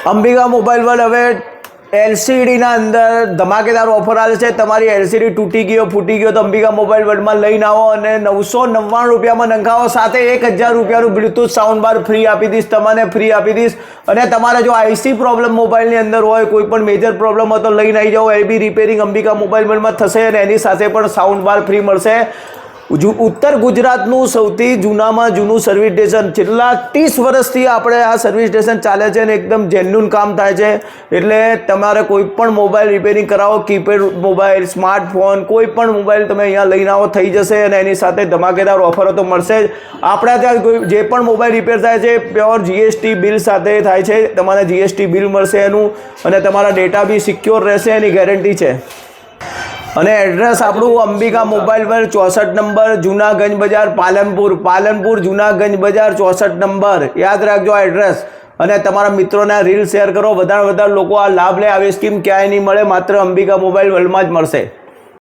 Ambika mobile world હવે એલસીડીના અંદર ધમાકેદાર ઓફર આવે છે। તમારી એલસીડી તૂટી ગયો ફૂટી ગયો તો અંબિકા મોબાઈલ વર્લ્ડમાં લઈને આવો અને 999 રૂપિયામાં નંખાવો, સાથે 1000 રૂપિયાનું બ્લૂટૂથ સાઉન્ડ બાર ફ્રી આપી દઈશ, તમને ફ્રી આપી દઈશ। અને તમારે જો આઈસી પ્રોબ્લેમ મોબાઈલની અંદર હોય, કોઈ પણ મેજર પ્રોબ્લેમ હોય તો લઈને આવી જાઓ। એ બી રિપેરિંગ અંબિકા મોબાઈલ વર્લ્ડમાં થશે અને એની સાથે પણ સાઉન્ડ બાર ફ્રી મળશે। ઉત્તર ગુજરાતનું સૌથી જૂનામાં જૂનું સર્વિસ સ્ટેશન, છેલ્લા 30 વર્ષથી આપણે આ સર્વિસ સ્ટેશન ચાલે છે અને એકદમ જેન્યુન કામ થાય છે। એટલે તમારે કોઈ પણ મોબાઈલ રિપેરિંગ કરાવો, કીપેડ મોબાઈલ, સ્માર્ટફોન, કોઈ પણ મોબાઈલ તમે અહીંયા લઈને આવો થઈ જશે અને એની સાથે ધમાકેદાર ઓફરો તો મળશે જ। આપણા ત્યાં કોઈ જે પણ મોબાઈલ રિપેર થાય છે પ્યોર જીએસટી બિલ સાથે થાય છે, તમારે જીએસટી બિલ મળશે એનું, અને તમારા ડેટા બી સિક્યોર રહેશે, એની ગેરંટી છે। અને એડ્રેસ આપણું અંબિકા મોબાઈલ વર્લ્ડ 64 નંબર, જૂનાગંજ બજાર, પાલનપુર જૂનાગંજ બજાર 64 નંબર, યાદ રાખજો આ એડ્રેસ। અને તમારા મિત્રોને રીલ શેર કરો, વધારે લોકો આ લાભ લે। આવી સ્કીમ ક્યાંય નહીં મળે, માત્ર અંબિકા મોબાઈલ વર્લ્ડમાં જ મળશે।